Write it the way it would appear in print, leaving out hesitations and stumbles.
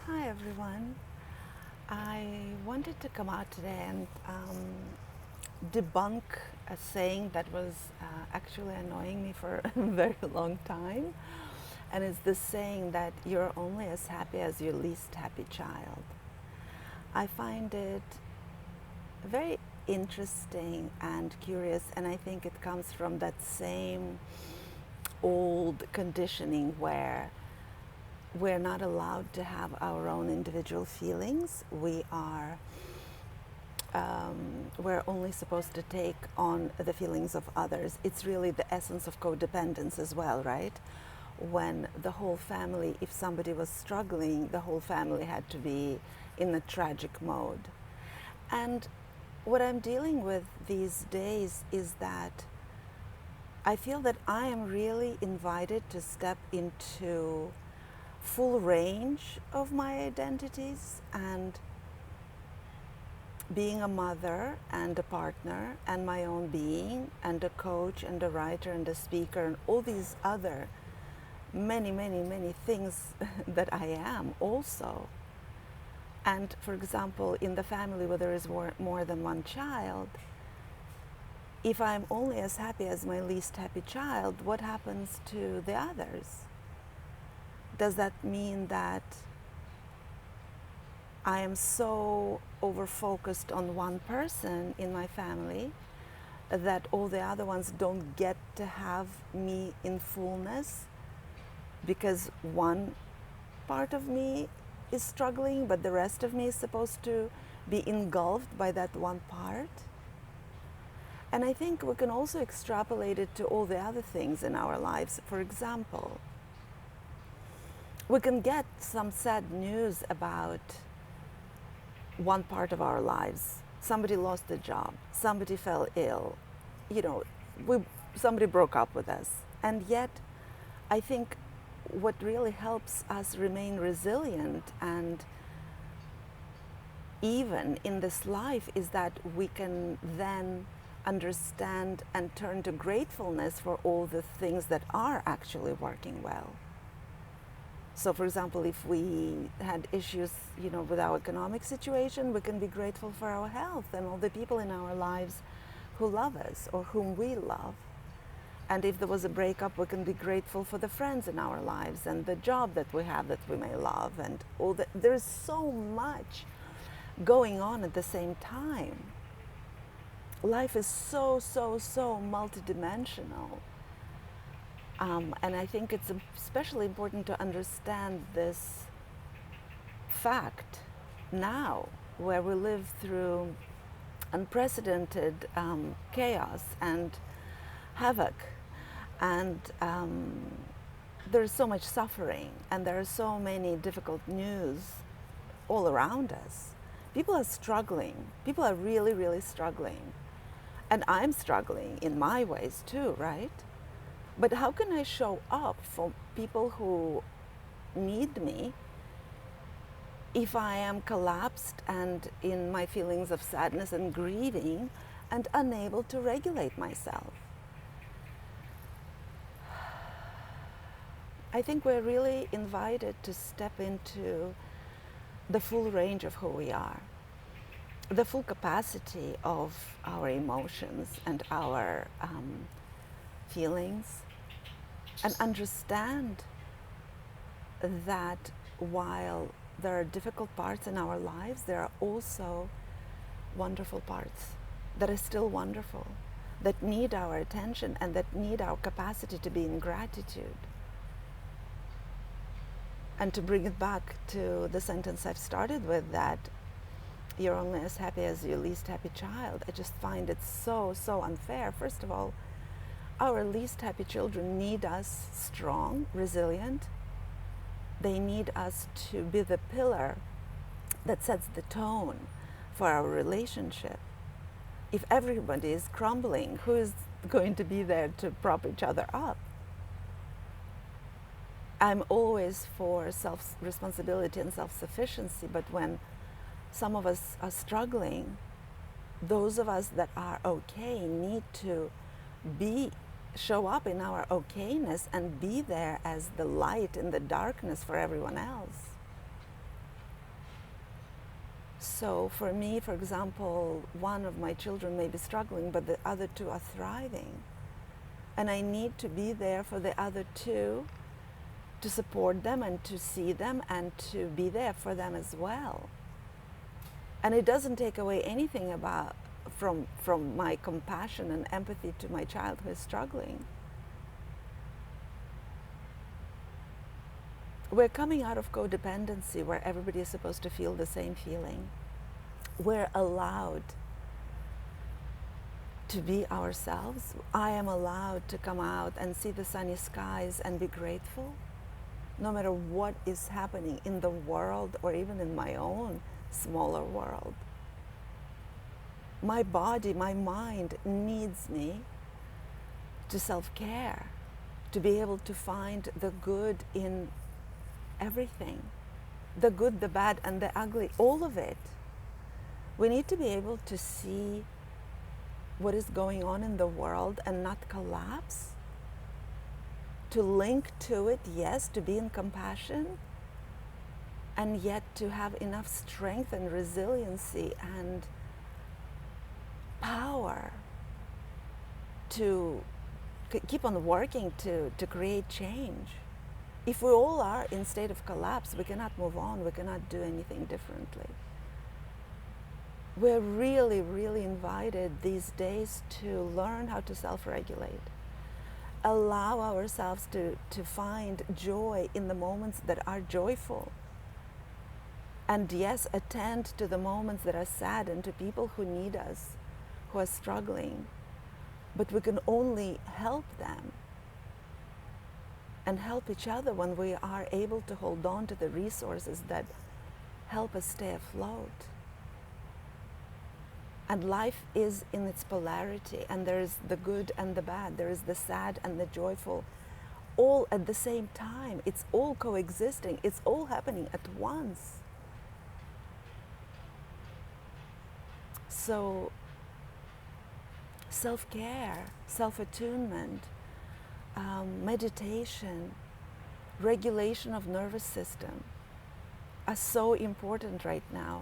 Hi everyone. I wanted to come out today and debunk a saying that was actually annoying me for a very long time. And it's this saying that you're only as happy as your least happy child. I find it very interesting and curious, and I think it comes from that same old conditioning where we're not allowed to have our own individual feelings. We're only supposed to take on the feelings of others. It's really the essence of codependence as well, right? When the whole family, if somebody was struggling, the whole family had to be in a tragic mode. And what I'm dealing with these days is that I feel that I am really invited to step into full range of my identities, and being a mother and a partner and my own being and a coach and a writer and a speaker and all these other many things that I am also. And for example, in the family where there is more than one child, if I'm only as happy as my least happy child, what happens to the others? Does that mean that I am so over-focused on one person in my family that all the other ones don't get to have me in fullness because one part of me is struggling, but the rest of me is supposed to be engulfed by that one part? And I think we can also extrapolate it to all the other things in our lives. For example, we can get some sad news about one part of our lives. Somebody lost a job, somebody fell ill, somebody broke up with us. And yet, I think what really helps us remain resilient and even in this life is that we can then understand and turn to gratefulness for all the things that are actually working well. So, for example, if we had issues, with our economic situation, we can be grateful for our health and all the people in our lives who love us or whom we love. And if there was a breakup, we can be grateful for the friends in our lives and the job that we have that we may love and all that. There's so much going on at the same time. Life is so multidimensional. And I think it's especially important to understand this fact now, where we live through unprecedented chaos and havoc, and there's so much suffering, and there are so many difficult news all around us. People are struggling. People are really struggling. And I'm struggling in my ways too, right? But how can I show up for people who need me if I am collapsed and in my feelings of sadness and grieving and unable to regulate myself? I think we're really invited to step into the full range of who we are, the full capacity of our emotions and our feelings, and understand that while there are difficult parts in our lives, there are also wonderful parts that are still wonderful, that need our attention and that need our capacity to be in gratitude. And to bring it back to the sentence I've started with, that you're only as happy as your least happy child, I just find it so unfair. First of all, our least happy children need us strong, resilient. They need us to be the pillar that sets the tone for our relationship. If everybody is crumbling, who is going to be there to prop each other up? I'm always for self-responsibility and self-sufficiency, but when some of us are struggling, those of us that are okay need to show up in our okayness and be there as the light in the darkness for everyone else. So for me, for example, one of my children may be struggling, but the other two are thriving. And I need to be there for the other two, to support them and to see them and to be there for them as well. And it doesn't take away anything from my compassion and empathy to my child who is struggling. We're coming out of codependency where everybody is supposed to feel the same feeling. We're allowed to be ourselves. I am allowed to come out and see the sunny skies and be grateful, no matter what is happening in the world or even in my own smaller world. My body, my mind needs me to self-care, to be able to find the good in everything, the good, the bad, and the ugly, all of it. We need to be able to see what is going on in the world and not collapse, to link to it, yes, to be in compassion, and yet to have enough strength and resiliency and power to keep on working to create change. If we all are in state of collapse, we cannot move on, we cannot do anything differently. We're really, really invited these days to learn how to self-regulate. Allow ourselves to find joy in the moments that are joyful. And yes, attend to the moments that are sad and to people who need us, who are struggling. But we can only help them and help each other when we are able to hold on to the resources that help us stay afloat. And life is in its polarity, and there is the good and the bad, there is the sad and the joyful, all at the same time. It's all coexisting, it's all happening at once. So self-care, self-attunement, meditation, regulation of nervous system are so important right now.